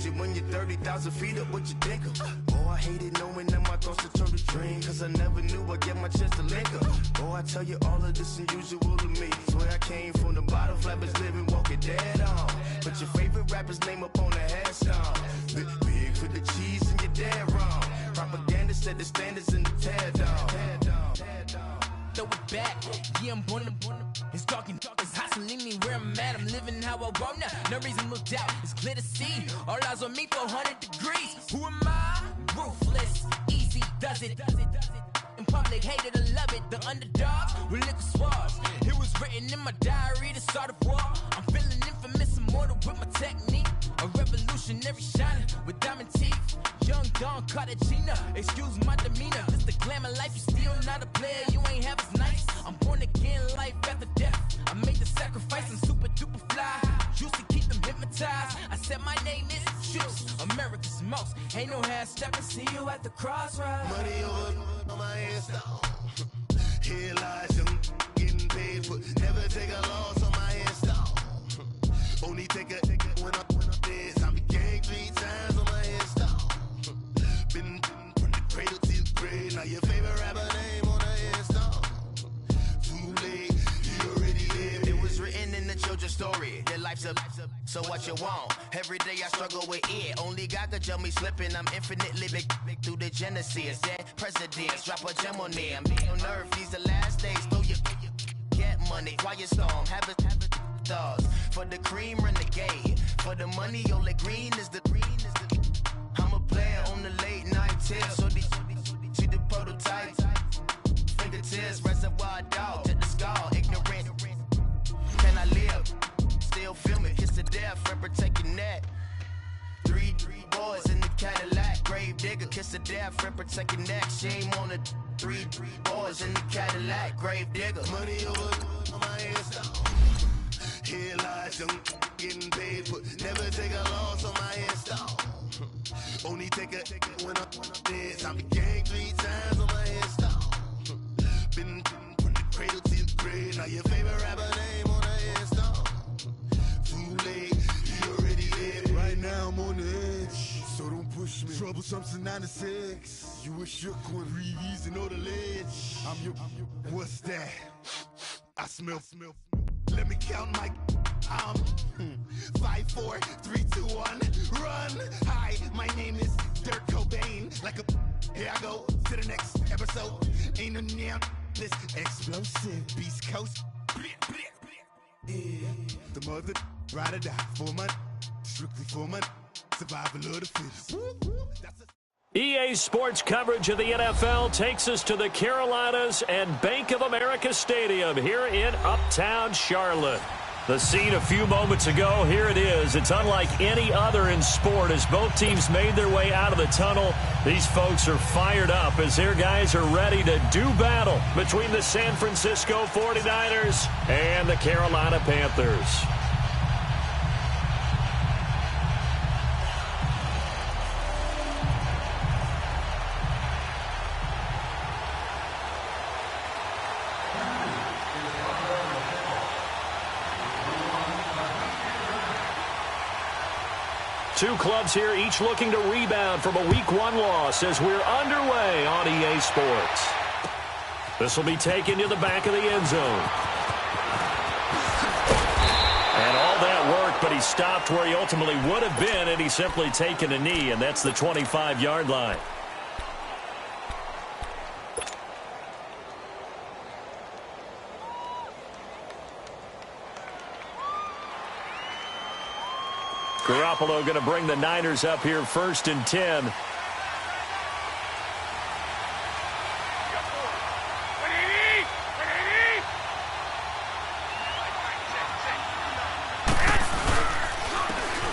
it when you're 30,000 feet up, what you think of? Oh, I hated knowing that my thoughts would turn to dream, cause I never knew I'd get my chance to link up. Oh, I tell you all of this unusual to me. Swear I came from the bottom, flappers living, walking dead on. Put your favorite rapper's name up on the headstone. Big for the cheese and you're dead wrong. Propaganda set the standards in the tear down. Throw it back, yeah, I'm born to. It's dark, it's hot, so leave me where I'm at. I'm living how I want now. No reason to look out, it's clear to see. All eyes on me, 400 degrees. Who am I? Ruthless, easy, does it. In public, hated or love it. The underdogs with liquor swabs. It was written in my diary to start a war. I'm feeling infamous, immortal with my technique. A revolutionary shining with diamond teeth. Young Don Cartagena, excuse my demeanor. This the glamour life, you still not a player. You ain't half as nice. I'm born again, life after death. I made the sacrifice, I'm super duper fly. Used to keep them hypnotized. I said my name is Juice, America's most. Ain't no half stepping, see you at the crossroads. Money over on my headstone. Here lies young, getting paid for. Never take a loss on my headstone. Only take a when I'm dead. I became 3 times on my headstone. Been from the cradle to the grave. Now your favorite rapper name on the headstone. Too late, you already lived. It was written in the children's story. Your life's a so what you want. Every day I struggle with it. Only God could tell me slipping. I'm infinitely big through the genesis. Dead presidents, drop a gem on them. On earth, these the last days. Throw your get money, quiet storm. Have it stars. For the cream, renegade. For the money, only green is the I'm a player on the late night tips. So they see the prototype. Fingertips, reservoir dog. To the skull, ignorant. Can I live? Still film it, kiss to death, friend protect your neck. 3 boys in the Cadillac, grave digger, kiss to death, friend protect your neck. Shame on the 3 boys in the Cadillac, grave digger. Money over on my headstone. Here lies young, getting paid for. Never take a loss on my headstone. Only take a when I'm dead. I became 3 times on my headstone. Been from the cradle to the grave. Now your favorite rapper name on the headstone. Too late, you already lived. Right now I'm on the edge, so don't push me. Troublesome since 96. You wish you could breathe easy on the ledge. I'm your. What's that? I smell. Let me count my. 5, 4, 3, 2, 1. Run. Hi, my name is Dirk Cobain. Like a. Here I go to the next episode. Ain't no damn this explosive Beast Coast. Yeah. The mother ride or die for my strictly for my survival of the fittest. EA Sports coverage of the NFL takes us to the Carolinas and Bank of America Stadium here in Uptown Charlotte. The scene a few moments ago, here it is. It's unlike any other in sport as both teams made their way out of the tunnel. These folks are fired up as their guys are ready to do battle between the San Francisco 49ers and the Carolina Panthers. Two clubs here, each looking to rebound from a Week 1 loss as we're underway on EA Sports. This will be taken to the back of the end zone. And all that work, but he stopped where he ultimately would have been had he simply taken a knee, and that's the 25-yard line. Garoppolo going to bring the Niners up here 1st and 10.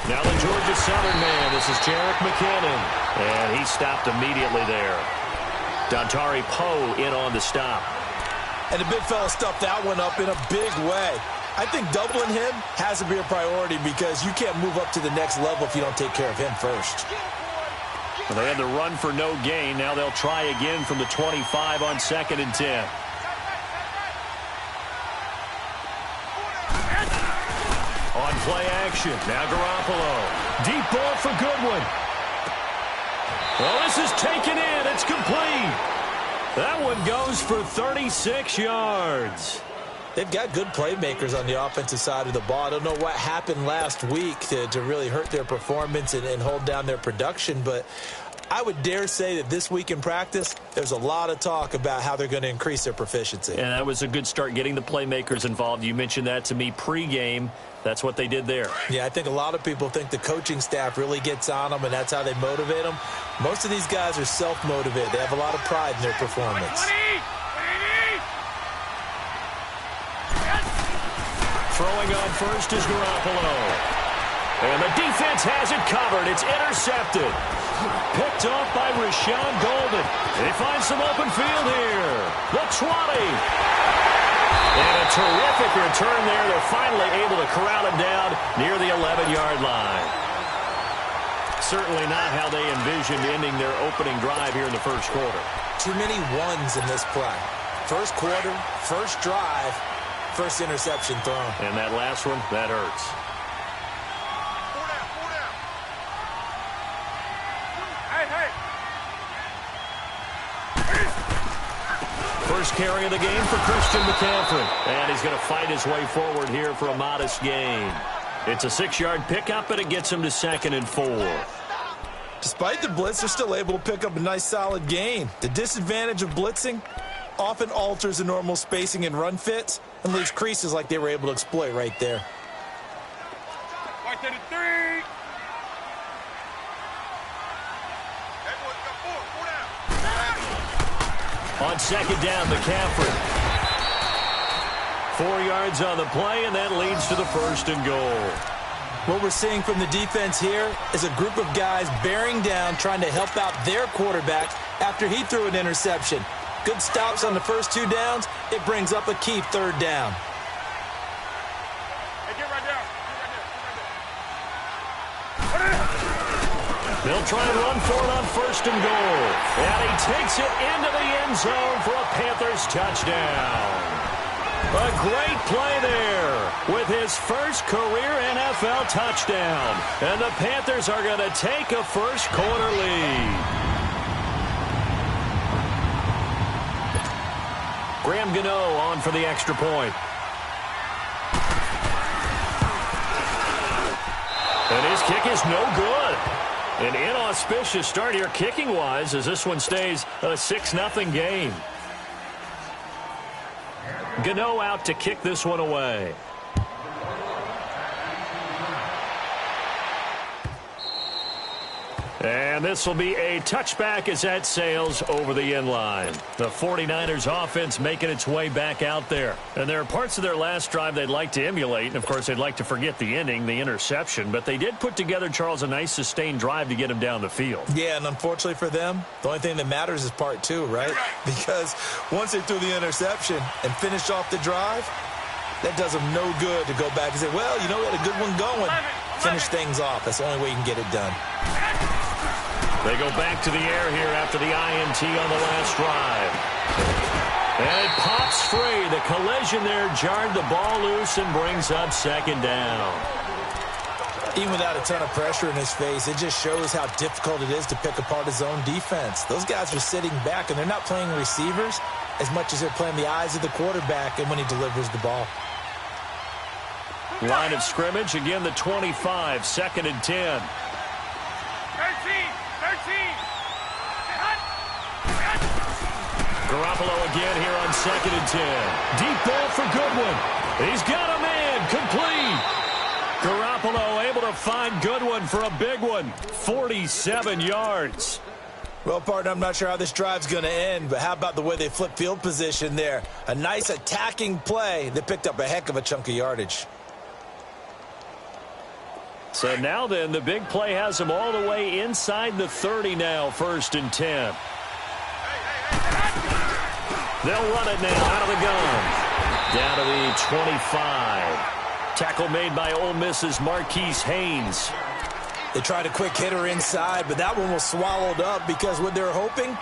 Now the Georgia Southern man, this is Jerick McKinnon. And he stopped immediately there. Dontari Poe in on the stop. And the big fella stuffed that one up in a big way. I think doubling him has to be a priority because you can't move up to the next level if you don't take care of him first. Well, they had the run for no gain. Now they'll try again from the 25 on 2nd and 10. On play action. Now Garoppolo. Deep ball for Goodwin. Well, this is taken in. It's complete. That one goes for 36 yards. They've got good playmakers on the offensive side of the ball. I don't know what happened last week to really hurt their performance and hold down their production, but I would dare say that this week in practice, there's a lot of talk about how they're going to increase their proficiency. And that was a good start, getting the playmakers involved. You mentioned that to me pregame. That's what they did there. Yeah, I think a lot of people think the coaching staff really gets on them, and that's how they motivate them. Most of these guys are self-motivated. They have a lot of pride in their performance. Throwing on first is Garoppolo. And the defense has it covered. It's intercepted. Picked off by Rashawn Golden. They find some open field here. The 20. And a terrific return there. They're finally able to corral him down near the 11-yard line. Certainly not how they envisioned ending their opening drive here in the first quarter. Too many ones in this play. First quarter, first drive, first interception thrown. And that last one, that hurts. First carry of the game for Christian McCaffrey. And he's going to fight his way forward here for a modest gain. It's a 6-yard pickup, and it gets him to 2nd and 4. Despite the blitz, they're still able to pick up a nice solid gain. The disadvantage of blitzing often alters the normal spacing and run fits and leaves creases like they were able to exploit right there. On 2nd down, McCaffrey. 4 yards on the play, and that leads to the 1st and goal. What we're seeing from the defense here is a group of guys bearing down, trying to help out their quarterback after he threw an interception. Good stops on the first 2 downs. It brings up a key 3rd down. They'll try and run for it on 1st and goal. And he takes it into the end zone for a Panthers touchdown. A great play there with his first career NFL touchdown. And the Panthers are going to take a first quarter lead. Graham Gano on for the extra point. And his kick is no good. An inauspicious start here kicking-wise as this one stays a 6-0 game. Gano out to kick this one away. And this will be a touchback as that sails over the end line. The 49ers offense making its way back out there. And there are parts of their last drive they'd like to emulate. And, of course, they'd like to forget the ending, the interception. But they did put together, Charles, a nice sustained drive to get him down the field. Yeah, and unfortunately for them, the only thing that matters is part 2, right? Because once they threw the interception and finished off the drive, that does them no good to go back and say, well, you know, we had a good one going. Finish things off. That's the only way you can get it done. They go back to the air here after the INT on the last drive. And it pops free. The collision there jarred the ball loose and brings up 2nd down. Even without a ton of pressure in his face, it just shows how difficult it is to pick apart his own defense. Those guys are sitting back, and they're not playing receivers as much as they're playing the eyes of the quarterback and when he delivers the ball. Line of scrimmage, again the 25, 2nd and 10. Garoppolo again here on 2nd and 10. Deep ball for Goodwin. He's got a man, complete. Garoppolo able to find Goodwin for a big one, 47 yards. Well, partner, I'm not sure how this drive's going to end, but how about the way they flip field position there? A nice attacking play that picked up a heck of a chunk of yardage. So now then, the big play has them all the way inside the 30 now, 1st and 10. They'll run it now out of the gun. Down to the 25. Tackle made by Ole Miss's Marquise Haynes. They tried a quick hitter inside, but that one was swallowed up because what they're hoping,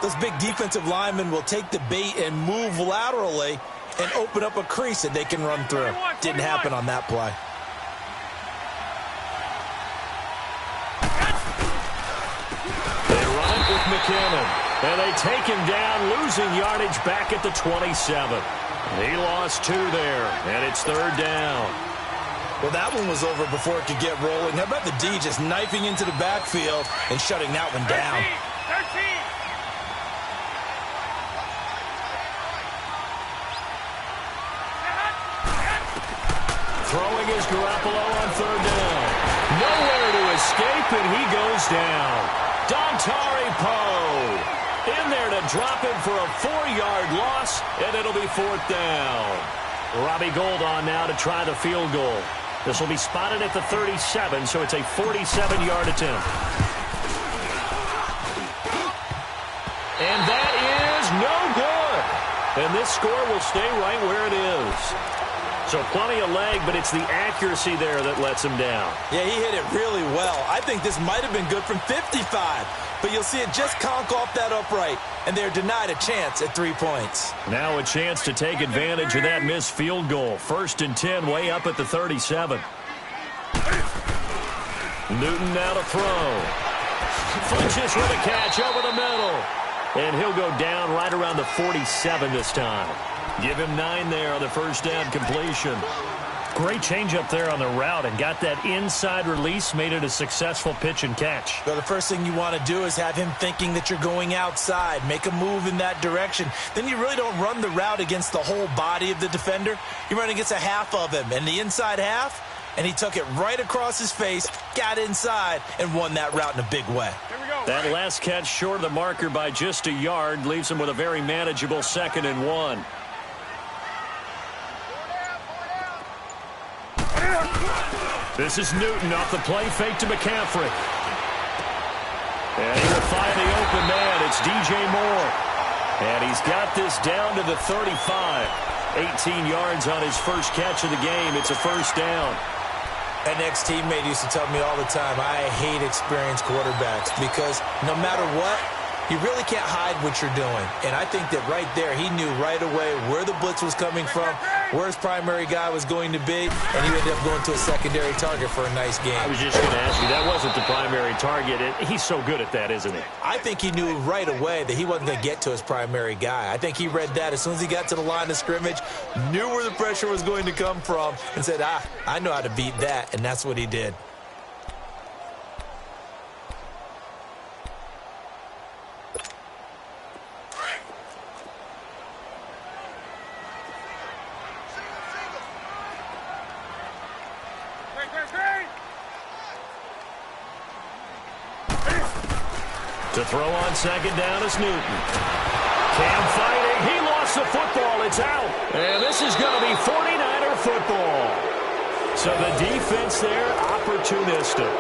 those big defensive linemen will take the bait and move laterally and open up a crease that they can run through. Didn't happen on that play. McKinnon. And they take him down, losing yardage back at the 27. He lost 2 there, and it's 3rd down. Well, that one was over before it could get rolling. How about the D just knifing into the backfield and shutting that one down? 13. Throwing is Garoppolo on 3rd down. Nowhere to escape, and he goes down. Dontari Poe in there to drop him for a 4-yard loss, and it'll be 4th down. Robbie Gould on now to try the field goal. This will be spotted at the 37, so it's a 47-yard attempt. And that is no good. And this score will stay right where it is. So plenty of leg, but it's the accuracy there that lets him down. Yeah, he hit it really well. I think this might have been good from 55, but you'll see it just conk off that upright, and they're denied a chance at 3 points. Now a chance to take advantage of that missed field goal. 1st and 10, way up at the 37. Newton now to throw. Flinches with a catch over the middle. And he'll go down right around the 47 this time. Give him 9 there on the first down completion. Great change up there on the route and got that inside release, made it a successful pitch and catch. So the first thing you want to do is have him thinking that you're going outside, make a move in that direction. Then you really don't run the route against the whole body of the defender. You run against a half of him, and the inside half, and he took it right across his face, got inside, and won that route in a big way. That last catch short of the marker by just a yard leaves him with a very manageable 2nd and 1. This is Newton off the play fake to McCaffrey. And he will find the open man. It's DJ Moore. And he's got this down to the 35. 18 yards on his first catch of the game. It's a 1st down. An ex-teammate used to tell me all the time, I hate experienced quarterbacks because no matter what, you really can't hide what you're doing. And I think that right there, he knew right away where the blitz was coming from, where his primary guy was going to be, and he ended up going to a secondary target for a nice game. I was just going to ask you, that wasn't the primary target. He's so good at that, isn't he? I think he knew right away that he wasn't going to get to his primary guy. I think he read that as soon as he got to the line of scrimmage, knew where the pressure was going to come from, and said, I know how to beat that, and that's what he did. To throw on 2nd down is Newton. Cam fighting. He lost the football. It's out. And this is going to be 49er football. So the defense there, opportunistic.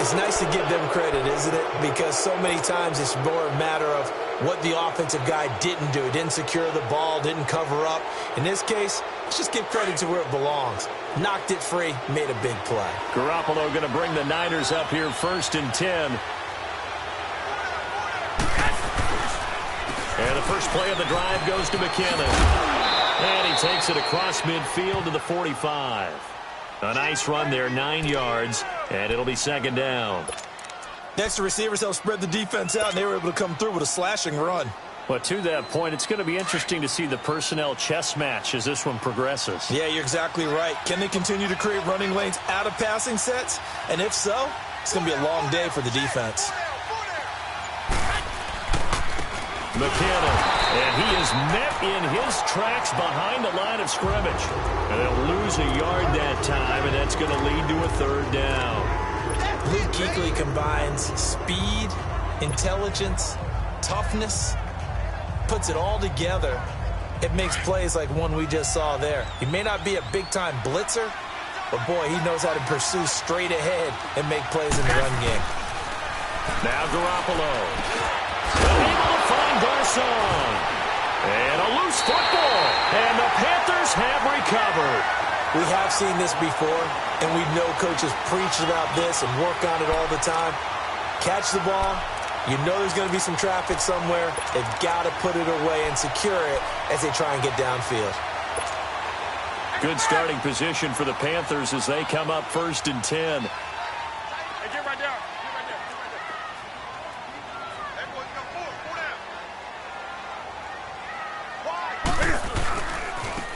It's nice to give them credit, isn't it? Because so many times it's more a matter of what the offensive guy didn't do. Didn't secure the ball, didn't cover up. In this case, let's just give credit to where it belongs. Knocked it free, made a big play. Garoppolo going to bring the Niners up here 1st and 10. And the first play of the drive goes to McKinnon. And he takes it across midfield to the 45. A nice run there, 9 yards, and it'll be 2nd down. Next, the receivers helped spread the defense out, and they were able to come through with a slashing run. Well, to that point, it's going to be interesting to see the personnel chess match as this one progresses. Yeah, you're exactly right. Can they continue to create running lanes out of passing sets? And if so, it's going to be a long day for the defense. McKinnon, and he is met in his tracks behind the line of scrimmage. And they'll lose a yard that time, and that's going to lead to a 3rd down. Luke Kuechly combines speed, intelligence, toughness, puts it all together. It makes plays like one we just saw there. He may not be a big-time blitzer, but boy, he knows how to pursue straight ahead and make plays in the run game. Now Garoppolo. Able to find Garcon. And a loose football. And the Panthers have recovered. We have seen this before, and we know coaches preach about this and work on it all the time. Catch the ball. You know there's going to be some traffic somewhere. They've got to put it away and secure it as they try and get downfield. Good starting position for the Panthers as they come up 1st and 10. Hey, get right down. Get right down. Get right down.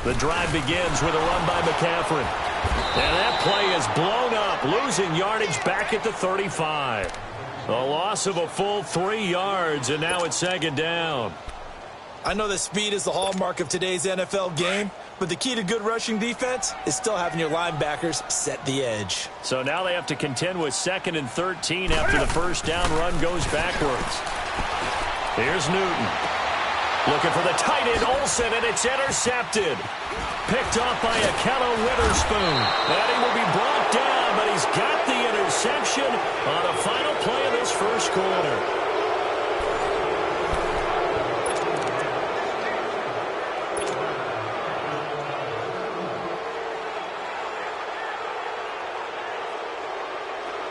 The drive begins with a run by McCaffrey. And that play is blown up, losing yardage back at the 35. A loss of a full 3 yards, and now it's second down. I know that speed is the hallmark of today's NFL game, but the key to good rushing defense is still having your linebackers set the edge. So now they have to contend with 2nd and 13 after the first down run goes backwards. Here's Newton. Looking for the tight end, Olsen, and it's intercepted. Picked off by Akello Witherspoon. And he will be brought down, but he's got the interception on the final play of this first quarter.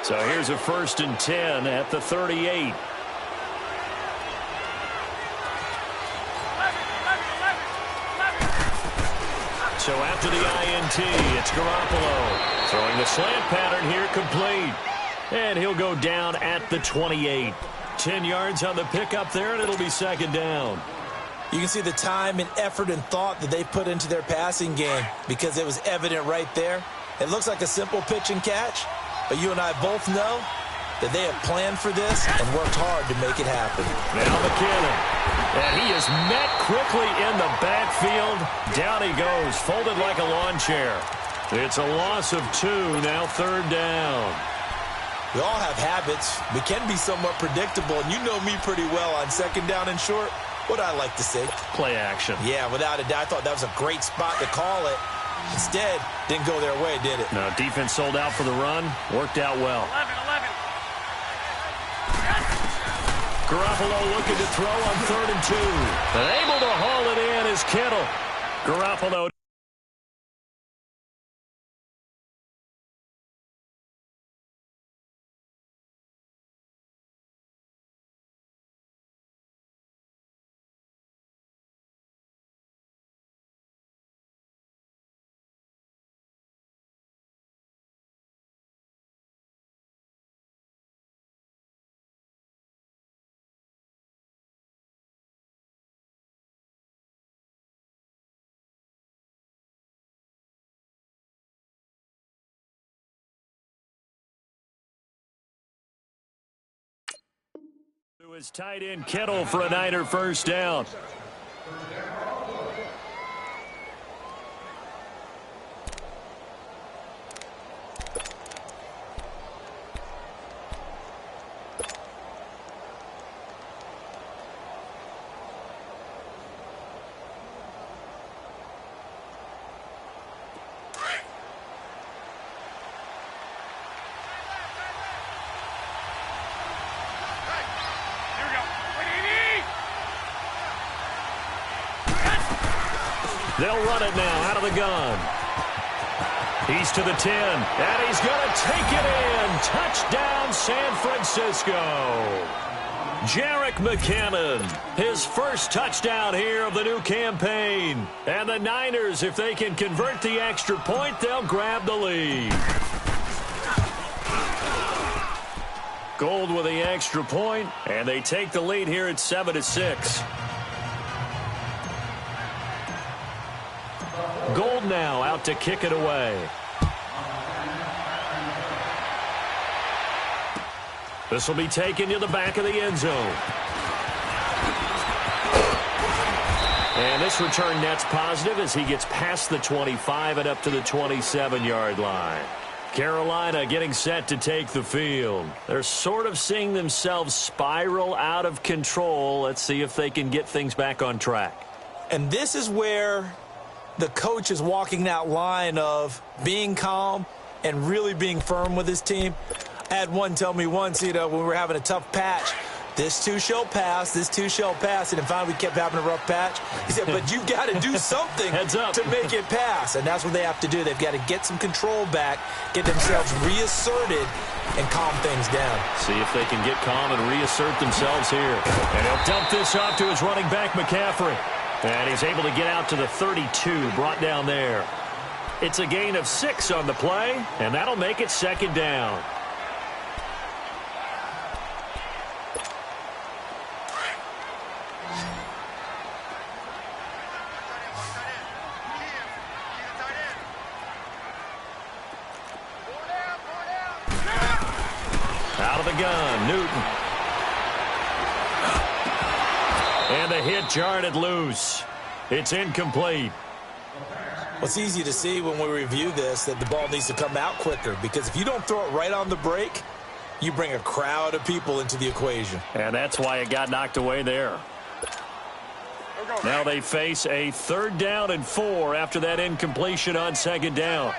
So here's a 1st and 10 at the 38. So after the INT, it's Garoppolo. Throwing the slant pattern here, complete. And he'll go down at the 28. 10 yards on the pickup there, and it'll be second down. You can see the time and effort and thought that they put into their passing game because it was evident right there. It looks like a simple pitch and catch, but you and I both know that they have planned for this and worked hard to make it happen. Now McKinnon. And he is met quickly in the backfield. Down he goes, folded like a lawn chair. It's a loss of 2, now 3rd down. We all have habits. We can be somewhat predictable, and you know me pretty well on 2nd down and short. What I like to say? Play action. Yeah, without a doubt. I thought that was a great spot to call it. Instead, didn't go their way, did it? No, defense sold out for the run. Worked out well. 11. Garoppolo looking to throw on 3rd and 2. And able to haul it in is Kittle. Garoppolo. To his tight end Kittle for a Niner first down. They'll run it now out of the gun. He's to the 10, and he's going to take it in. Touchdown, San Francisco. Jerick McKinnon, his first touchdown here of the new campaign. And the Niners, if they can convert the extra point, they'll grab the lead. Gold with the extra point, and they take the lead here at 7-6. Gold now out to kick it away. This will be taken to the back of the end zone. And this return net's positive as he gets past the 25 and up to the 27-yard line. Carolina getting set to take the field. They're sort of seeing themselves spiral out of control. Let's see if they can get things back on track. And this is where the coach is walking that line of being calm and really being firm with his team. I had one tell me once, when we were having a tough patch, this too shall pass, this too shall pass, and then finally we kept having a rough patch. He said, but you've got to do something to make it pass, and that's what they have to do. They've got to get some control back, get themselves reasserted, and calm things down. See if they can get calm and reassert themselves here. And he'll dump this off to his running back, McCaffrey. And he's able to get out to the 32, brought down there. It's a gain of 6 on the play, and that'll make it second down. Out of the gun, Newton. And the hit jarred it loose. It's incomplete. Well, it's easy to see when we review this that the ball needs to come out quicker, because if you don't throw it right on the break, you bring a crowd of people into the equation. And that's why it got knocked away there. Now they face a 3rd down and 4 after that incompletion on 2nd down.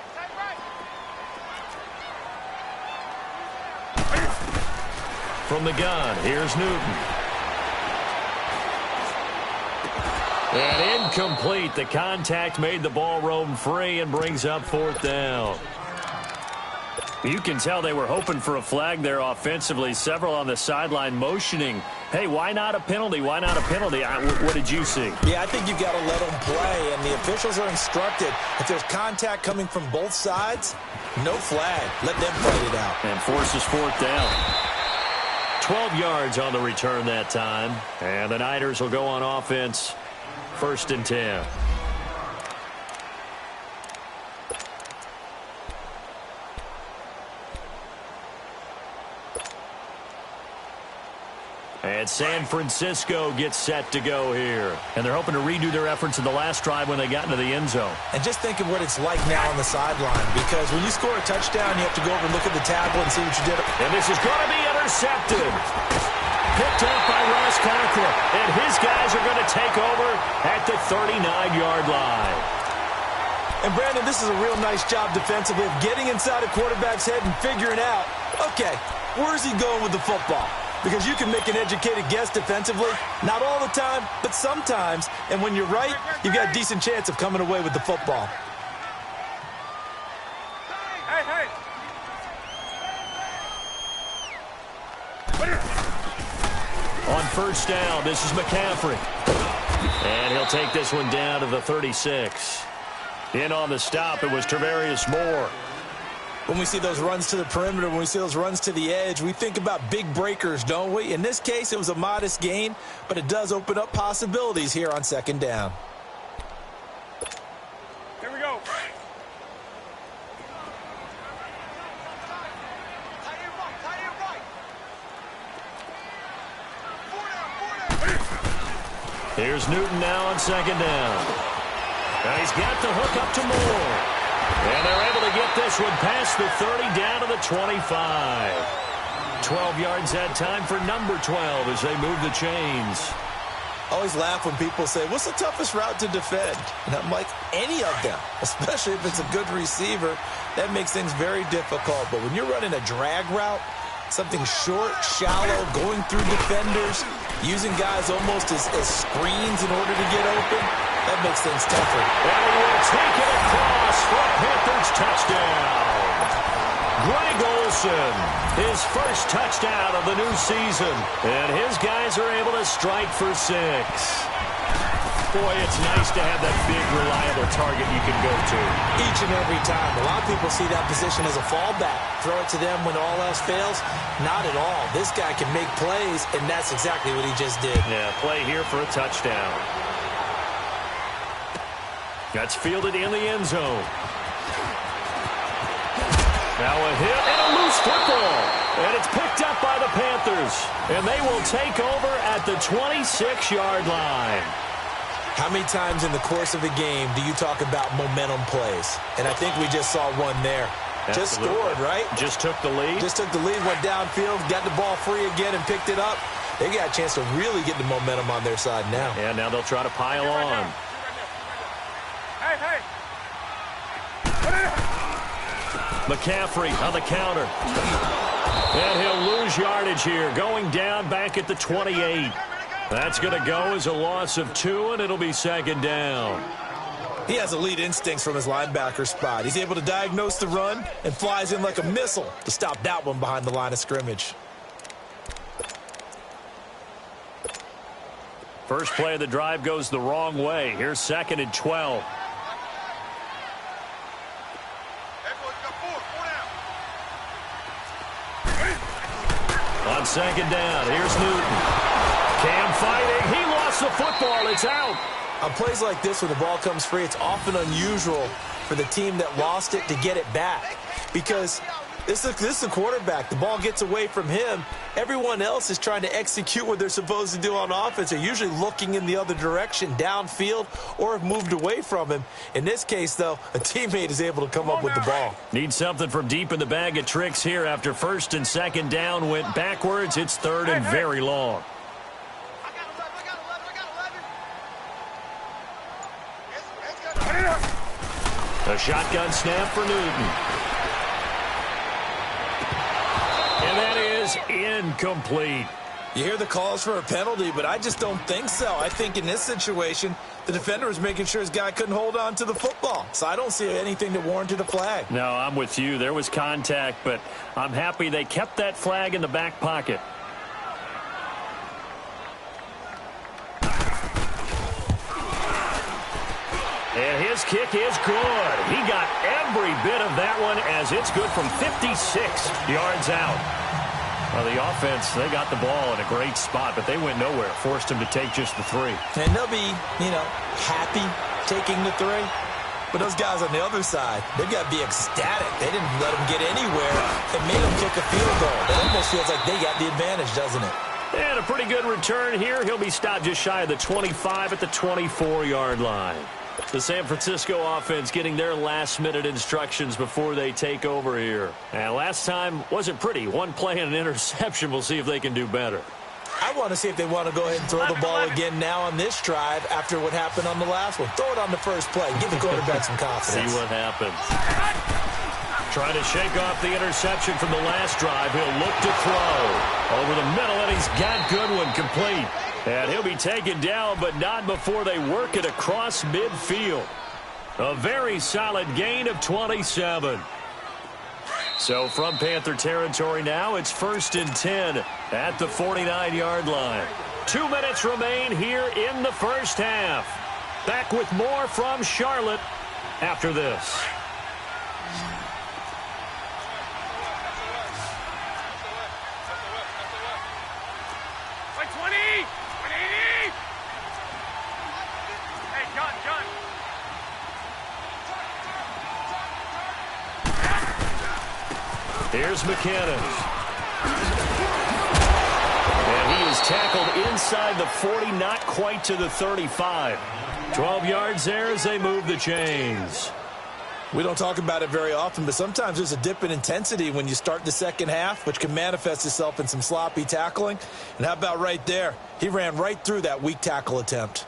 From the gun, here's Newton. And incomplete. The contact made the ball roam free and brings up 4th down. You can tell they were hoping for a flag there offensively. Several on the sideline motioning, hey, why not a penalty? Why not a penalty? What did you see? Yeah, I think you've got to let them play, and the officials are instructed. If there's contact coming from both sides, no flag. Let them fight it out. And forces 4th down. 12 yards on the return that time. And the Niners will go on offense. 1st and 10. And San Francisco gets set to go here. And they're hoping to redo their efforts in the last drive when they got into the end zone. And just think of what it's like now on the sideline, because when you score a touchdown, you have to go over and look at the tablet and see what you did. And this is going to be intercepted. Picked up by Ross Conklin. And his guys are going to take over at the 39-yard line. And, Brandon, this is a real nice job defensively of getting inside a quarterback's head and figuring out, okay, where's he going with the football? Because you can make an educated guess defensively. Not all the time, but sometimes. And when you're right, you've got a decent chance of coming away with the football. Hey. On 1st down, this is McCaffrey. And he'll take this one down to the 36. In on the stop, it was Tarvarius Moore. When we see those runs to the perimeter, when we see those runs to the edge, we think about big breakers, don't we? In this case, it was a modest gain, but it does open up possibilities here on 2nd down. Here we go. Here's Newton now on 2nd down. Now he's got the hook up to Moore. And they're able to get this one past the 30 down to the 25. 12 yards that time for number 12 as they move the chains. I always laugh when people say, what's the toughest route to defend? And I'm like, any of them, especially if it's a good receiver. That makes things very difficult. But when you're running a drag route, something short, shallow, going through defenders, using guys almost as screens in order to get open, that makes things tougher. And he will take it across for a Panthers touchdown. Greg Olsen, his first touchdown of the new season. And his guys are able to strike for 6. Boy, it's nice to have that big, reliable target you can go to. Each and every time. A lot of people see that position as a fallback. Throw it to them when all else fails. Not at all. This guy can make plays, and that's exactly what he just did. Yeah, play here for a touchdown. That's fielded in the end zone. Now a hit and a loose football. And it's picked up by the Panthers. And they will take over at the 26-yard line. How many times in the course of a game do you talk about momentum plays? And I think we just saw one there. Absolutely. Just scored, right? Just took the lead. Just took the lead, went downfield, got the ball free again and picked it up. They got a chance to really get the momentum on their side now. Yeah, now they'll try to pile on. Hey. McCaffrey on the counter. And he'll lose yardage here, going down back at the 28. That's going to go as a loss of 2, and it'll be 2nd down. He has elite instincts from his linebacker spot. He's able to diagnose the run and flies in like a missile to stop that one behind the line of scrimmage. First play of the drive goes the wrong way. Here's 2nd and 12. On 2nd down, here's Newton. Cam fighting. He lost the football. It's out. On plays like this, when the ball comes free, it's often unusual for the team that lost it to get it back. Because This is a quarterback. The ball gets away from him. Everyone else is trying to execute what they're supposed to do on offense. They're usually looking in the other direction, downfield, or have moved away from him. In this case, though, a teammate is able to come up with the ball. Need something from deep in the bag of tricks here after first and second down went backwards. It's third and very long. A shotgun snap for Newton. And that is incomplete. You hear the calls for a penalty, but I just don't think so. I think in this situation, the defender was making sure his guy couldn't hold on to the football. So I don't see anything that warranted a flag. No, I'm with you. There was contact, but I'm happy they kept that flag in the back pocket. And his kick is good. He got every bit of that one as it's good from 56 yards out. Well, the offense, they got the ball in a great spot, but they went nowhere. Forced him to take just the 3. And they'll be, happy taking the 3. But those guys on the other side, they've got to be ecstatic. They didn't let them get anywhere. It made them kick a field goal. It almost feels like they got the advantage, doesn't it? And a pretty good return here. He'll be stopped just shy of the 25 at the 24-yard line. The San Francisco offense getting their last-minute instructions before they take over here. And last time wasn't pretty. One play and an interception. We'll see if they can do better. I want to see if they want to go ahead and throw the ball again now on this drive after what happened on the last one. Throw it on the first play. Give the quarterback some confidence. See what happens. Trying to shake off the interception from the last drive. He'll look to throw. Over the middle, and he's got Goodwin complete. And he'll be taken down, but not before they work it across midfield. A very solid gain of 27. So from Panther territory now, it's 1st and 10 at the 49-yard line. 2 minutes remain here in the first half. Back with more from Charlotte after this. Here's McKinnon. And he is tackled inside the 40, not quite to the 35. 12 yards there as they move the chains. We don't talk about it very often, but sometimes there's a dip in intensity when you start the second half, which can manifest itself in some sloppy tackling. And how about right there? He ran right through that weak tackle attempt.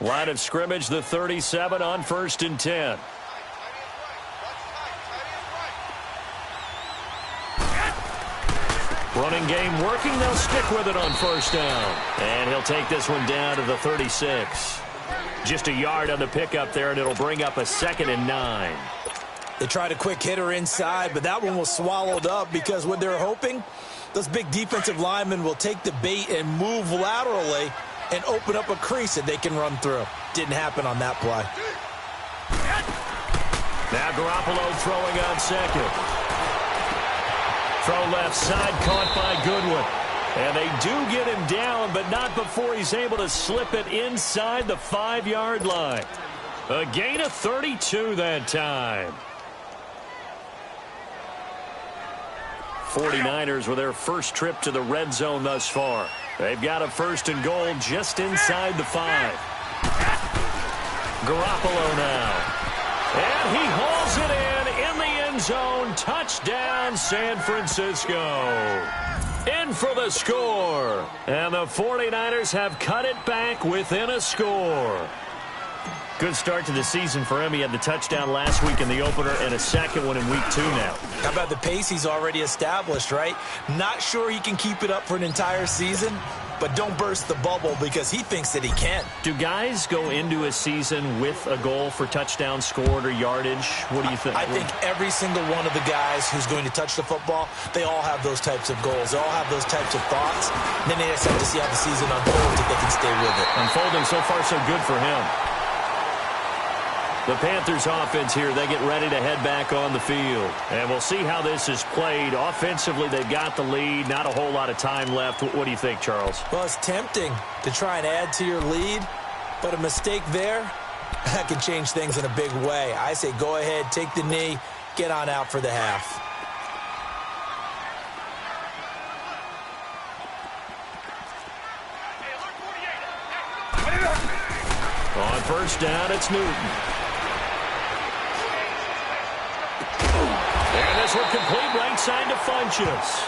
Line of scrimmage, the 37 on 1st and 10. Running game working. They'll stick with it on 1st down. And he'll take this one down to the 36. Just a yard on the pickup there, and it'll bring up a 2nd and 9. They tried a quick hitter inside, but that one was swallowed up because what they're hoping, those big defensive linemen will take the bait and move laterally and open up a crease that they can run through. Didn't happen on that play. Now Garoppolo throwing on 2nd. Throw left side, caught by Goodwin. And they do get him down, but not before he's able to slip it inside the 5-yard line. A gain of 32 that time. 49ers with their first trip to the red zone thus far. They've got a 1st and goal just inside the 5. Garoppolo now. And he hauls it in the end zone. Touchdown, San Francisco. In for the score. And the 49ers have cut it back within a score. Good start to the season for him. He had the touchdown last week in the opener and a second one in week 2 now. How about the pace he's already established, right? Not sure he can keep it up for an entire season, but don't burst the bubble because he thinks that he can. Do guys go into a season with a goal for touchdown scored or yardage? What do you think? I think every single one of the guys who's going to touch the football, they all have those types of goals. They all have those types of thoughts. And then they just have to see how the season unfolds if they can stay with it. Unfolding so far so good for him. The Panthers offense here, they get ready to head back on the field. And we'll see how this is played. Offensively, they've got the lead. Not a whole lot of time left. What do you think, Charles? Well, it's tempting to try and add to your lead, but a mistake there That can change things in a big way. I say go ahead, take the knee, get on out for the half. On first down, it's Newton. And this one complete right side to Funchess.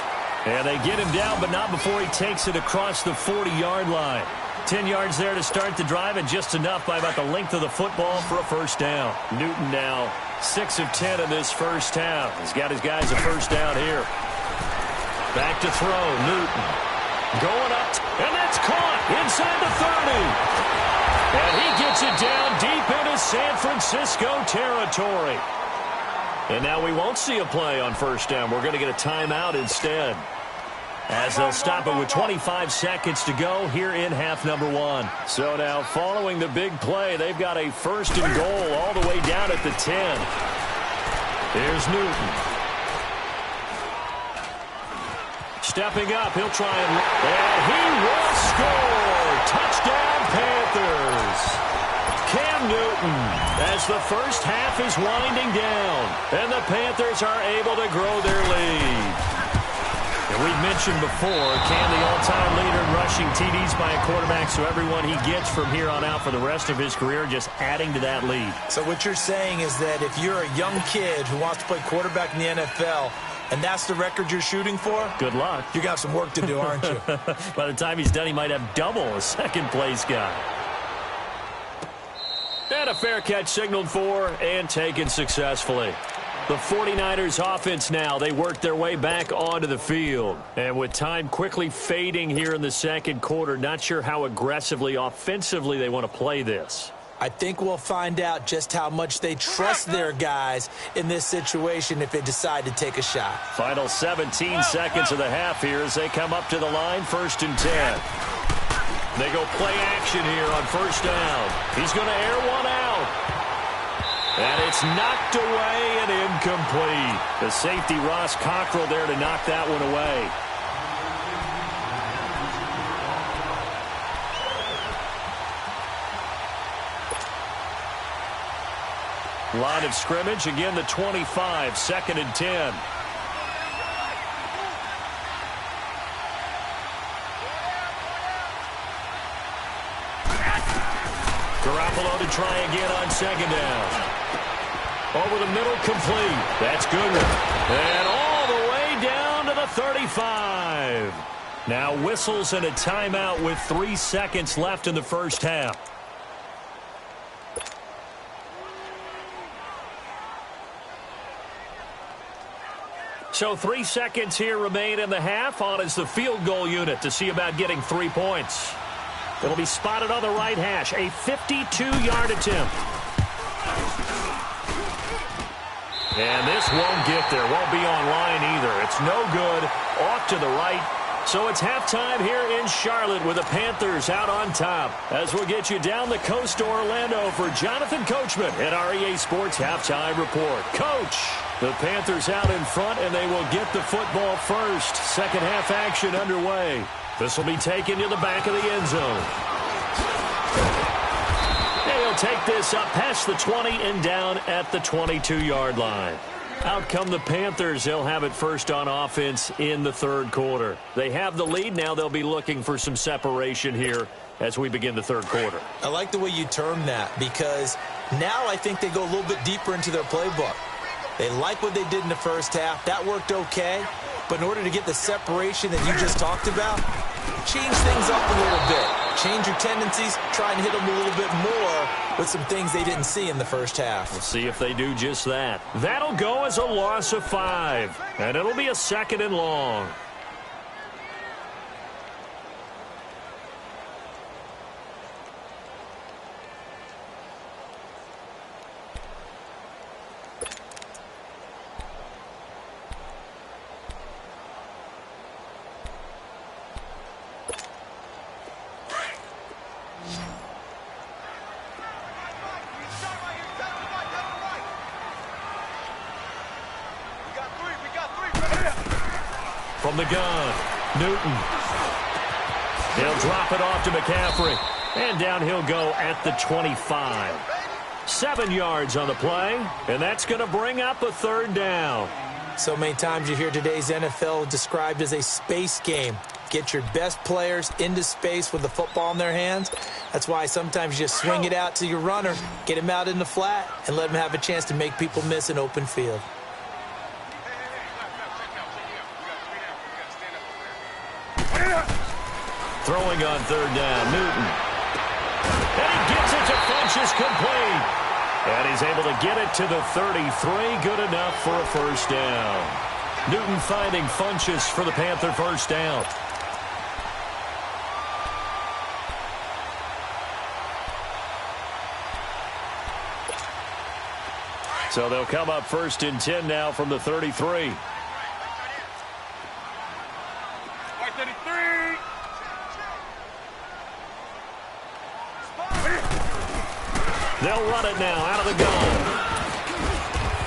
And they get him down, but not before he takes it across the 40-yard line. 10 yards there to start the drive, and just enough by about the length of the football for a first down. Newton now 6 of 10 in this first half. He's got his guys a first down here. Back to throw, Newton. Going up, and that's caught inside the 30. And he gets it down deep into San Francisco territory. And now we won't see a play on first down. We're going to get a timeout instead, as they'll stop it with 25 seconds to go here in half number 1. So now following the big play, they've got a first and goal all the way down at the 10. Here's Newton. Stepping up, he'll try and he will score! Touchdown Panthers! Cam Newton, as the first half is winding down, and the Panthers are able to grow their lead. And we've mentioned before, Cam, the all-time leader in rushing TDs by a quarterback, so everyone he gets from here on out for the rest of his career just adding to that lead. So what you're saying is that if you're a young kid who wants to play quarterback in the NFL, and that's the record you're shooting for? Good luck. You got some work to do, aren't you? By the time he's done, he might have double a second-place guy. And a fair catch signaled for and taken successfully. The 49ers offense now, they work their way back onto the field. And with time quickly fading here in the second quarter, not sure how aggressively, offensively they want to play this. I think we'll find out just how much they trust their guys in this situation if they decide to take a shot. Final 17 seconds of the half here as they come up to the line, 1st and 10. They go play action here on first down. He's going to air one out. And it's knocked away and incomplete. The safety, Ross Cockrell, there to knock that one away. Line of scrimmage, again the 25, 2nd and 10. Garoppolo to try again on 2nd down. Over the middle, complete. That's good. And all the way down to the 35. Now whistles and a timeout with 3 seconds left in the first half. So 3 seconds here remain in the half. On is the field goal unit to see about getting 3 points. It'll be spotted on the right hash. A 52-yard attempt. And this won't get there. Won't be online either. It's no good. Off to the right. So it's halftime here in Charlotte with the Panthers out on top. As we'll get you down the coast to Orlando for Jonathan Coachman at our EA Sports Halftime Report. Coach, the Panthers out in front, and they will get the football first. Second half action underway. This will be taken to the back of the end zone. And he'll take this up past the 20 and down at the 22-yard line. Out come the Panthers. They'll have it first on offense in the third quarter. They have the lead. Now they'll be looking for some separation here as we begin the third quarter. I like the way you term that, because now I think they go a little bit deeper into their playbook. They like what they did in the first half. That worked okay. But in order to get the separation that you just talked about, change things up a little bit. Change your tendencies. Try and hit them a little bit more with some things they didn't see in the first half. We'll see if they do just that. That'll go as a loss of 5. And it'll be a 2nd and long. From the gun, Newton. He'll drop it off to McCaffrey. And down he'll go at the 25. 7 yards on the play, and that's going to bring up a third down. So many times you hear today's NFL described as a space game. Get your best players into space with the football in their hands. That's why sometimes you just swing it out to your runner, get him out in the flat, and let him have a chance to make people miss an open field. Throwing on third down, Newton. And he gets it to Funchess, complete. And he's able to get it to the 33, good enough for a first down. Newton finding Funchess for the Panther first down. So they'll come up 1st and 10 now from the 33. They'll run it now out of the gun.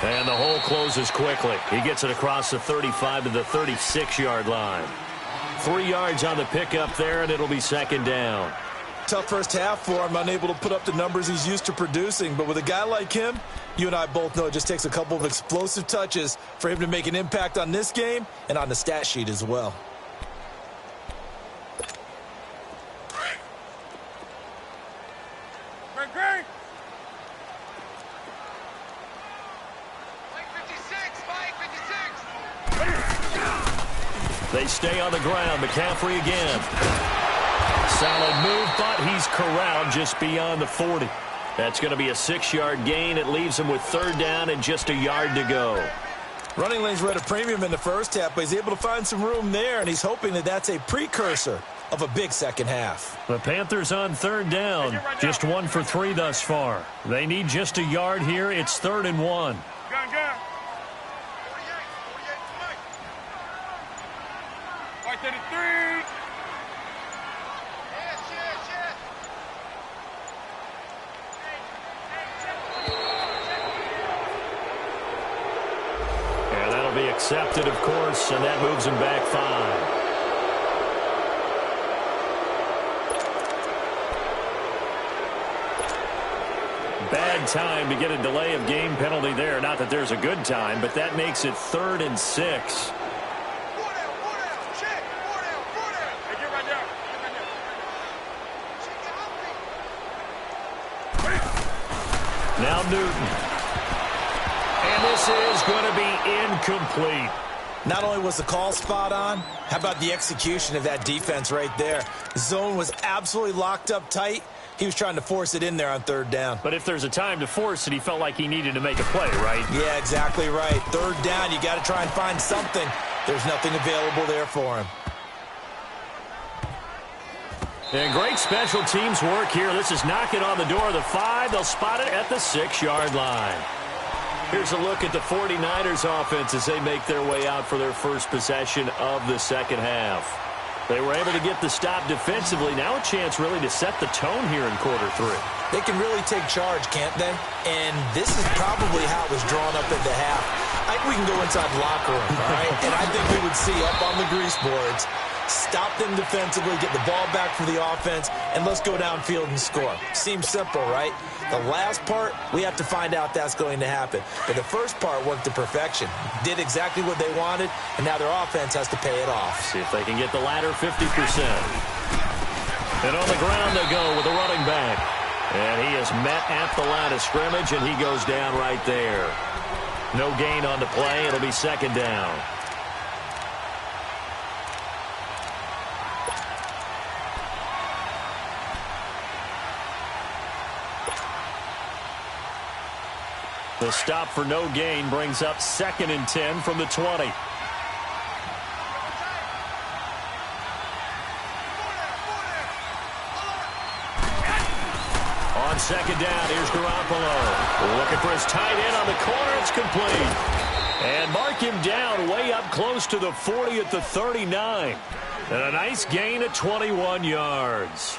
And the hole closes quickly. He gets it across the 35 to the 36-yard line. 3 yards on the pickup there, and it'll be 2nd down. Tough first half for him, unable to put up the numbers he's used to producing. But with a guy like him, you and I both know it just takes a couple of explosive touches for him to make an impact on this game and on the stat sheet as well. They stay on the ground. McCaffrey again. Solid move, but he's corralled just beyond the 40. That's going to be a 6-yard gain. It leaves him with 3rd down and just a yard to go. Running lanes were at a premium in the first half, but he's able to find some room there, and he's hoping that that's a precursor of a big second half. The Panthers on 3rd down. Just 1 for 3 thus far. They need just a yard here. It's 3rd and 1. Gun, gun. 33. And that'll be accepted, of course, and that moves him back 5. Bad time to get a delay of game penalty there. Not that there's a good time, but that makes it 3rd and 6. Now Newton. And this is going to be incomplete. Not only was the call spot on, how about the execution of that defense right there? The zone was absolutely locked up tight. He was trying to force it in there on 3rd down. But if there's a time to force it, he felt like he needed to make a play, right? Yeah, exactly right. 3rd down, you got to try and find something. There's nothing available there for him. And great special teams work here. This is knocking on the door of the 5. They'll spot it at the 6-yard line. Here's a look at the 49ers offense as they make their way out for their first possession of the second half. They were able to get the stop defensively. Now a chance really to set the tone here in quarter 3. They can really take charge, can't they? And this is probably how it was drawn up at the half. I think we can go inside the locker room, all right? And I think we would see up on the grease boards, stop them defensively, get the ball back for the offense, and let's go downfield and score. Seems simple, right? The last part, we have to find out that's going to happen. But the first part worked to perfection. Did exactly what they wanted, and now their offense has to pay it off. See if they can get the latter 50%. And on the ground they go with a running back. And he is met at the line of scrimmage, and he goes down right there. No gain on the play. It'll be 2nd down. The stop for no gain brings up 2nd and 10 from the 20. On 2nd down, here's Garoppolo. Looking for his tight end on the corner. It's complete. And mark him down way up close to the 40 at the 39. And a nice gain of 21 yards.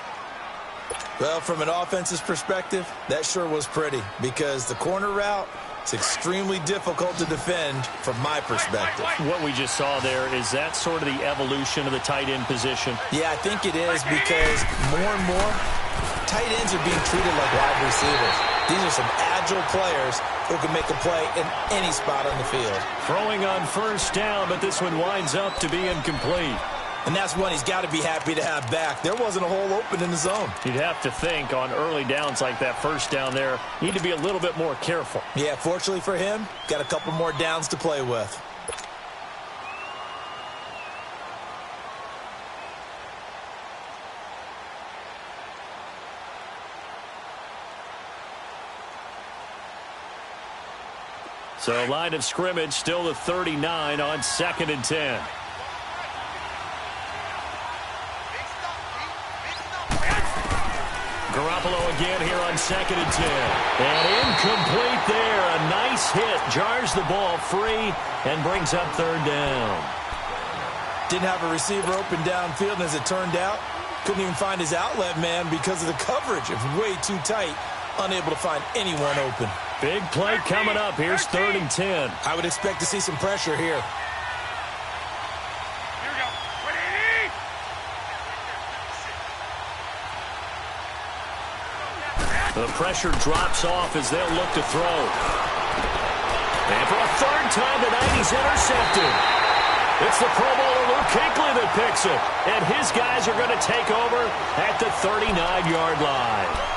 Well, from an offense's perspective, that sure was pretty because the corner route is extremely difficult to defend from my perspective. What we just saw there, is that sort of the evolution of the tight end position? Yeah, I think it is because more and more tight ends are being treated like wide receivers. These are some agile players who can make a play in any spot on the field. Throwing on first down, but this one winds up to be incomplete. And that's one he's got to be happy to have back. There wasn't a hole open in the zone. You'd have to think on early downs like that first down there, you need to be a little bit more careful. Yeah, fortunately for him, got a couple more downs to play with. So line of scrimmage still the 39 on 2nd and 10. Garoppolo again here on 2nd and 10. And incomplete there. A nice hit. Jars the ball free and brings up 3rd down. Didn't have a receiver open downfield, and as it turned out, couldn't even find his outlet man because of the coverage. It was way too tight. Unable to find anyone open. Big play coming up. Here's 3rd and 10. I would expect to see some pressure here. The pressure drops off as they'll look to throw. And for a 3rd time tonight, he's intercepted. It's the Pro Bowler Luke Kuechly that picks it. And his guys are going to take over at the 39-yard line.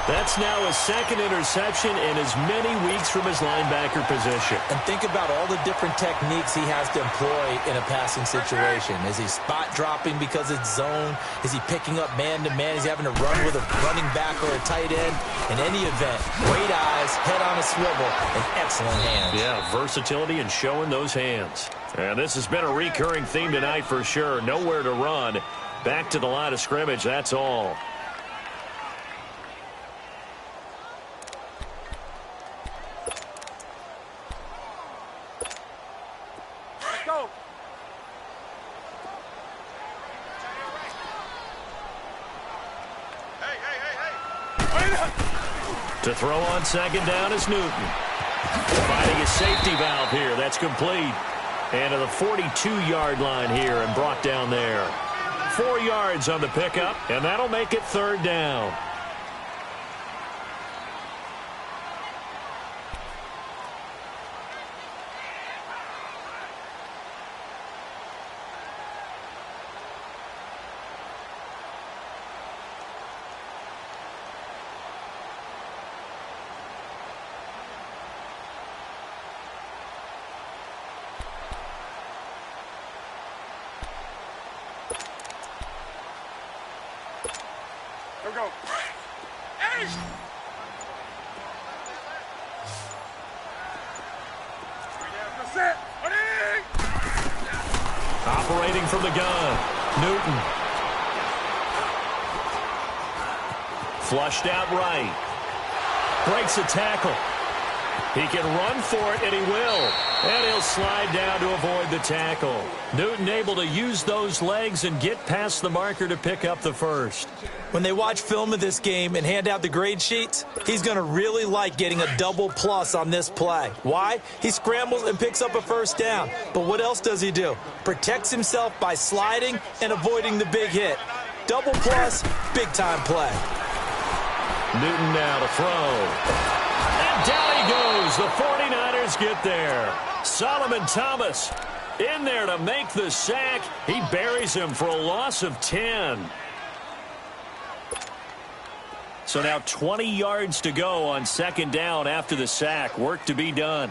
That's now his 2nd interception in as many weeks from his linebacker position. And think about all the different techniques he has to employ in a passing situation. Is he spot dropping because it's zone? Is he picking up man-to-man? Is he having to run with a running back or a tight end? In any event, great eyes, head on a swivel, and excellent hands. Yeah, versatility and showing those hands. And this has been a recurring theme tonight for sure. Nowhere to run. Back to the line of scrimmage, that's all. To throw on 2nd down is Newton. Finding a safety valve here. That's complete. And to the 42-yard line here and brought down there. 4 yards on the pickup, and that'll make it 3rd down. Go. Hey! Operating from the gun, Newton. Flushed out right. Breaks a tackle. He can run for it, and he will. And he'll slide down to avoid the tackle. Newton able to use those legs and get past the marker to pick up the 1st. When they watch film of this game and hand out the grade sheets, he's going to really like getting a double plus on this play. Why? He scrambles and picks up a 1st down. But what else does he do? Protects himself by sliding and avoiding the big hit. Double plus, big-time play. Newton now to throw. And down he goes. The 49ers get there. Solomon Thomas in there to make the sack. He buries him for a loss of 10. So now 20 yards to go on 2nd down after the sack. Work to be done.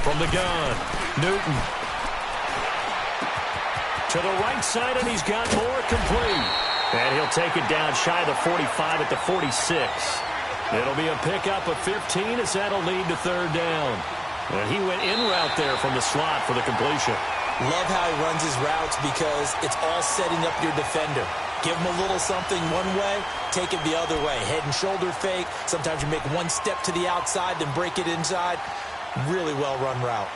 From the gun, Newton. To the right side, and he's got more complete. And he'll take it down shy of the 45 at the 46. It'll be a pickup of 15 as that'll lead to 3rd down. And he went in route there from the slot for the completion. Love how he runs his routes because it's all setting up your defender. Give him a little something one way, take it the other way. Head and shoulder fake. Sometimes you make one step to the outside, then break it inside. Really well-run route.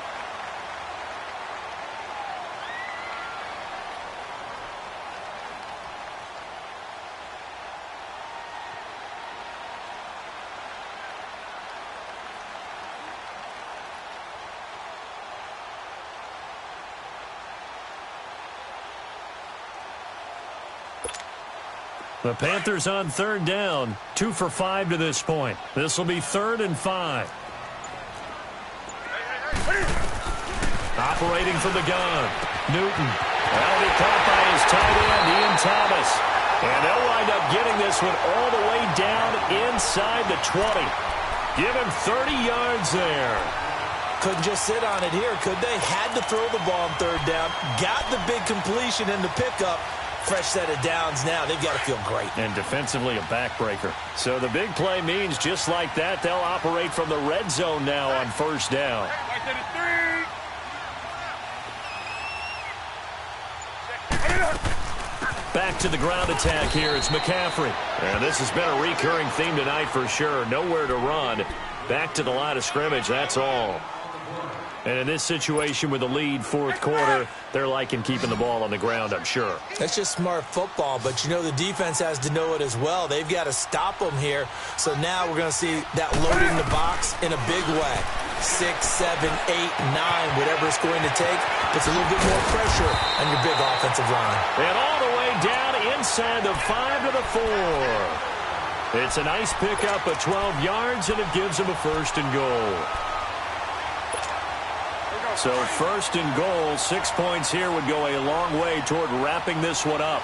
The Panthers on third down, 2 for 5 to this point. This will be 3rd and 5. Operating from the gun, Newton. That'll be caught by his tight end, Ian Thomas. And they'll wind up getting this one all the way down inside the 20. Give him 30 yards there. Couldn't just sit on it here, could they? Had to throw the ball on third down. Got the big completion in the pickup. Fresh set of downs now. They've got to feel great. And defensively, a backbreaker. So the big play means just like that, they'll operate from the red zone now on first down. Back to the ground attack here. It's McCaffrey. And this has been a recurring theme tonight for sure. Nowhere to run. Back to the line of scrimmage, that's all. And in this situation with the lead, fourth quarter, they're liking keeping the ball on the ground, I'm sure. That's just smart football, but you know the defense has to know it as well. They've got to stop them here. So now we're going to see that loading the box in a big way. 6, 7, 8, 9, whatever it's going to take. Puts a little bit more pressure on your big offensive line. And all the way down inside the 5 to the 4. It's a nice pickup of 12 yards, and it gives them a 1st and goal. So 1st and goal, 6 points here would go a long way toward wrapping this one up.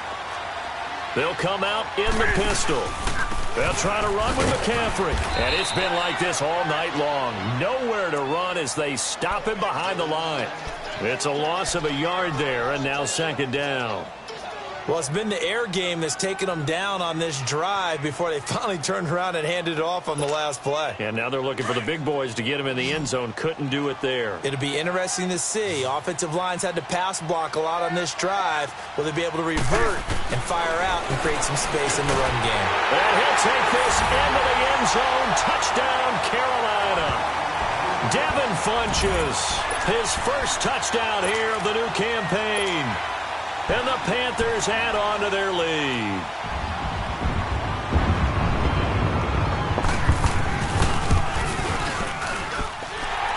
They'll come out in the pistol. They'll try to run with McCaffrey. And it's been like this all night long. Nowhere to run as they stop him behind the line. It's a loss of a yard there, and now 2nd down. Well, it's been the air game that's taken them down on this drive before they finally turned around and handed it off on the last play. And now they're looking for the big boys to get him in the end zone. Couldn't do it there. It'll be interesting to see. Offensive lines had to pass block a lot on this drive. Will they be able to revert and fire out and create some space in the run game? And he'll take this into the end zone. Touchdown, Carolina. Devin Funches, his first touchdown here of the new campaign. And the Panthers add on to their lead.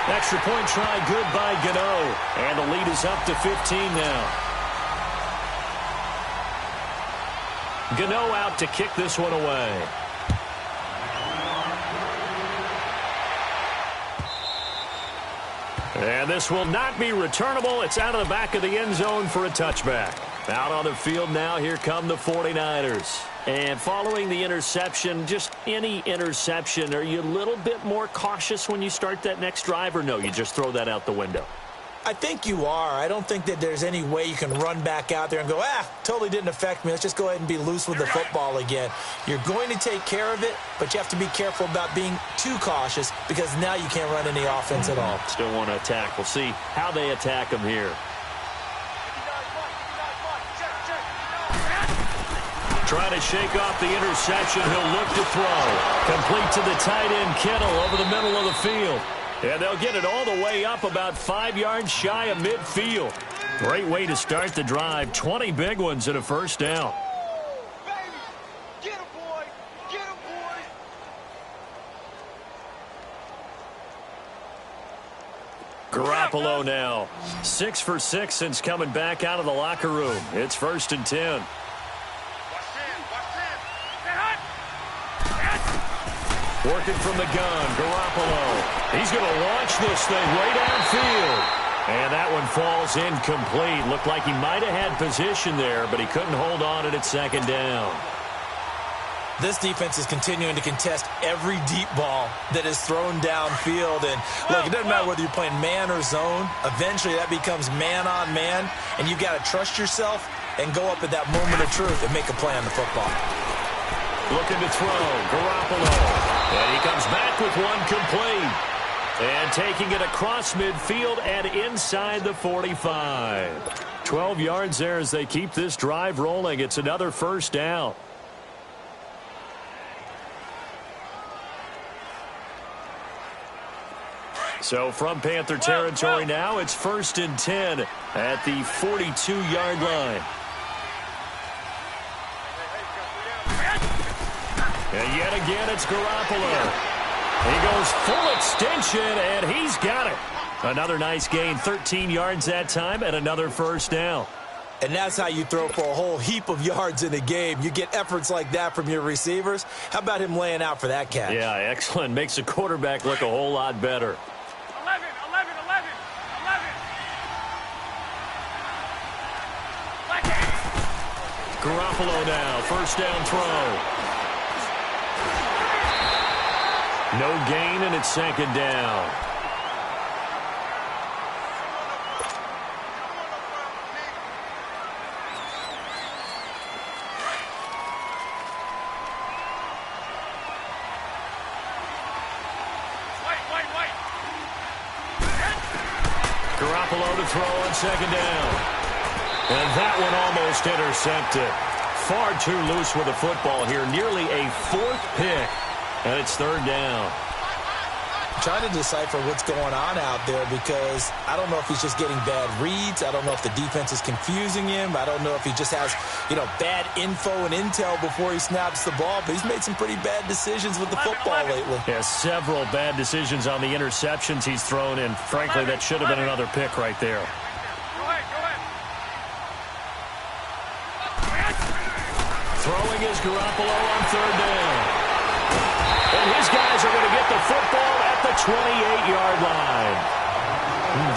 Extra point try good by Gano. And the lead is up to 15 now. Gano out to kick this one away. And this will not be returnable. It's out of the back of the end zone for a touchback. Out on the field now, here come the 49ers. And following the interception, just any interception, are you a little bit more cautious when you start that next drive, or no, you just throw that out the window? I think you are. I don't think that there's any way you can run back out there and go, totally didn't affect me. Let's just go ahead and be loose with the football again. You're going to take care of it, but you have to be careful about being too cautious because now you can't run any offense at all. Still want to attack. We'll see how they attack them here. Trying to shake off the interception. He'll look to throw. Complete to the tight end, Kittle, over the middle of the field. And they'll get it all the way up about 5 yards shy of midfield. Great way to start the drive. 20 big ones and a first down. Get him, boy! Get him, boy! Garoppolo now. 6 for 6 since coming back out of the locker room. It's 1st and 10. Working from the gun, Garoppolo. He's going to launch this thing way downfield. And that one falls incomplete. Looked like he might have had position there, but he couldn't hold on at 2nd down. This defense is continuing to contest every deep ball that is thrown downfield. And look, it doesn't matter whether you're playing man or zone. Eventually that becomes man on man. And you've got to trust yourself and go up at that moment of truth and make a play on the football. Looking to throw, Garoppolo. And he comes back with one complete. And taking it across midfield and inside the 45. 12 yards there as they keep this drive rolling. It's another first down. So from Panther territory now, it's 1st and 10 at the 42-yard line. And yet again, it's Garoppolo. He goes full extension, and he's got it. Another nice gain, 13 yards that time, and another first down. And that's how you throw for a whole heap of yards in a game. You get efforts like that from your receivers. How about him laying out for that catch? Yeah, excellent. Makes the quarterback look a whole lot better. 11. Garoppolo now, first down throw. No gain, and it's second down. Garoppolo to throw on second down. And that one almost intercepted. Far too loose with the football here. Nearly a fourth pick. And it's third down. Trying to decipher what's going on out there because I don't know if he's just getting bad reads. I don't know if the defense is confusing him. I don't know if he just has, bad info and intel before he snaps the ball. But he's made some pretty bad decisions with the football lately. Yeah, several bad decisions on the interceptions he's thrown, and frankly, that should have been another pick right there. Throwing is Garoppolo on third down. And his guys are going to get the football at the 28-yard line.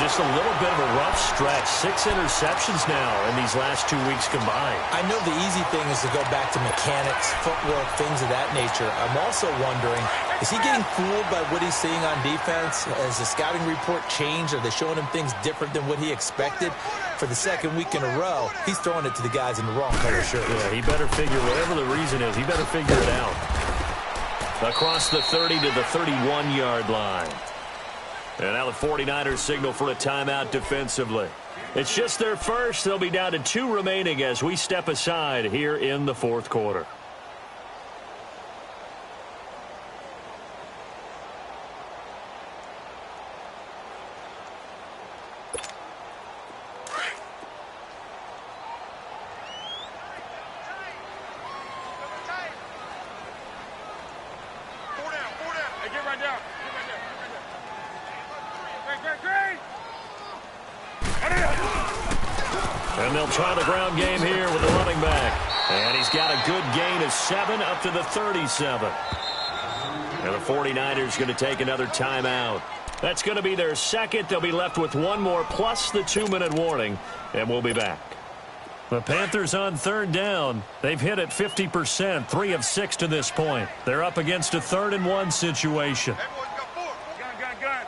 Just a little bit of a rough stretch. 6 interceptions now in these last 2 weeks combined. I know the easy thing is to go back to mechanics, footwork, things of that nature. I'm also wondering, is he getting fooled by what he's seeing on defense? Has the scouting report changed? Are they showing him things different than what he expected? For the second week in a row, he's throwing it to the guys in the wrong color shirts. Yeah, he better figure, whatever the reason is, he better figure it out. Across the 30 to the 31-yard line. And now the 49ers signal for a timeout defensively. It's just their first. They'll be down to 2 remaining as we step aside here in the fourth quarter. And they'll try the ground game here with the running back. And he's got a good gain of 7 up to the 37. And the 49ers going to take another timeout. That's going to be their second. They'll be left with 1 more plus the 2-minute warning. And we'll be back. The Panthers on third down. They've hit it 50%, 3 of 6 to this point. They're up against a 3rd-and-1 situation. Gun.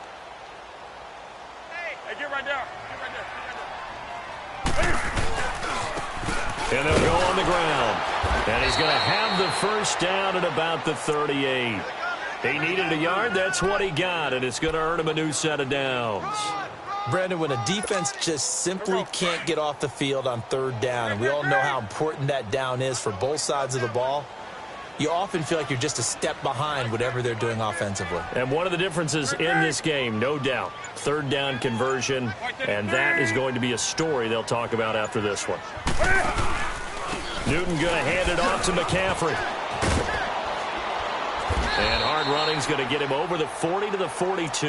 Hey, get right down. And they'll go on the ground. And he's going to have the first down at about the 38. He needed a yard. That's what he got. And it's going to earn him a new set of downs. Brandon, when a defense just simply can't get off the field on third down, and we all know how important that down is for both sides of the ball, you often feel like you're just a step behind whatever they're doing offensively. And one of the differences in this game, no doubt, third down conversion, and that is going to be a story they'll talk about after this one. Newton going to hand it off to McCaffrey. And hard running's going to get him over the 40 to the 42.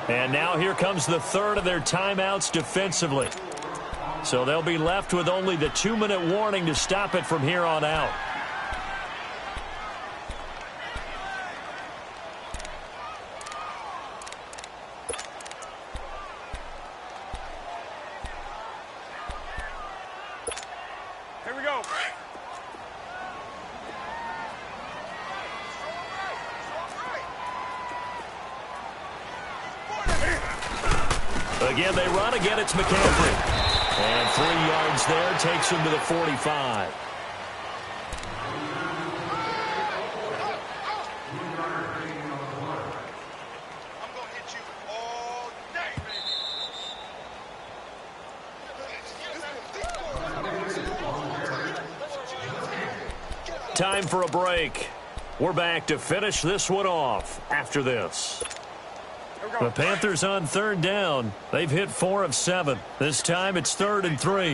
And now here comes the third of their timeouts defensively. So they'll be left with only the 2-minute warning to stop it from here on out. Here we go. Again, they run. Again, it's McCaffrey. And 3 yards there takes him to the 45. I'm going to hit you all day, baby. Time for a break. We're back to finish this one off after this. The Panthers on third down. They've hit 4 of 7. This time it's 3rd and 3.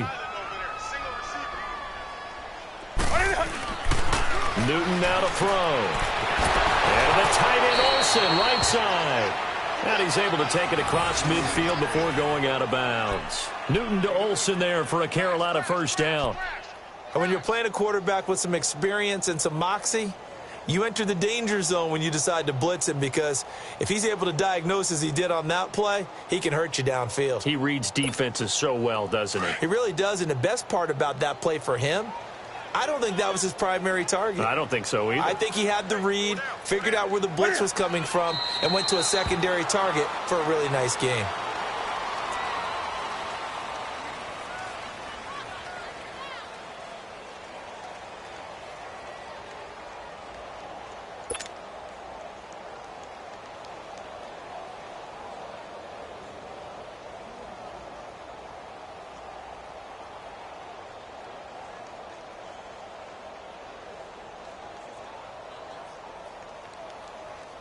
Newton now to throw. And the tight end Olsen, right side. And he's able to take it across midfield before going out of bounds. Newton to Olsen there for a Carolina first down. And when you're playing a quarterback with some experience and some moxie, you enter the danger zone when you decide to blitz him, because if he's able to diagnose as he did on that play, he can hurt you downfield. He reads defenses so well, doesn't he? He really does, and the best part about that play for him, I don't think that was his primary target. I don't think so either. I think he had the read, figured out where the blitz was coming from, and went to a secondary target for a really nice game.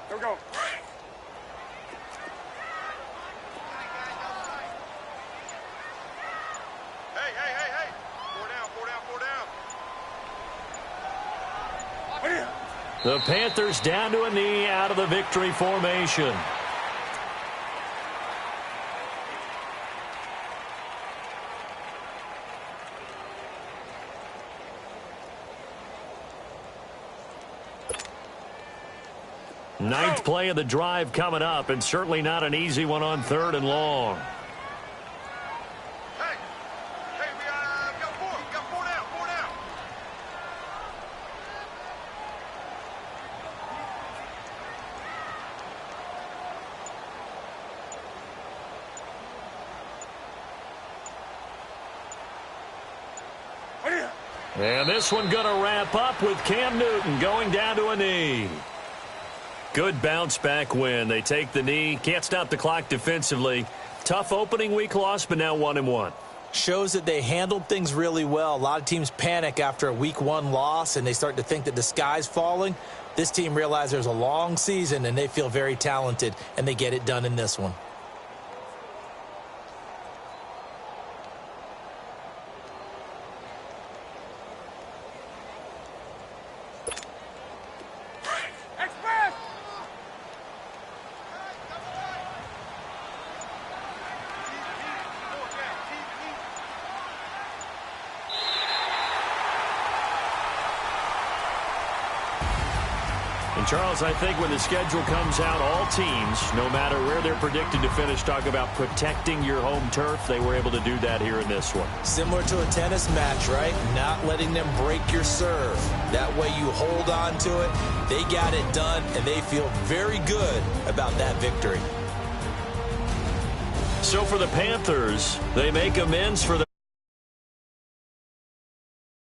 Here we go. Hey. 4 down. The Panthers down to a knee out of the victory formation. Ninth play of the drive coming up, and certainly not an easy one on 3rd and long. Hey, we got 4. We got 4 down. 4 down. And this one going to wrap up with Cam Newton going down to a knee. Good bounce back win. They take the knee. Can't stop the clock defensively. Tough opening week loss, but now 1-1. Shows that they handled things really well. A lot of teams panic after a week 1 loss, and they start to think that the sky's falling. This team realizes there's a long season, and they feel very talented, and they get it done in this one. Charles, I think when the schedule comes out, all teams, no matter where they're predicted to finish, talk about protecting your home turf. They were able to do that here in this one. Similar to a tennis match, right? Not letting them break your serve. That way you hold on to it. They got it done, and they feel very good about that victory. So for the Panthers, they make amends for the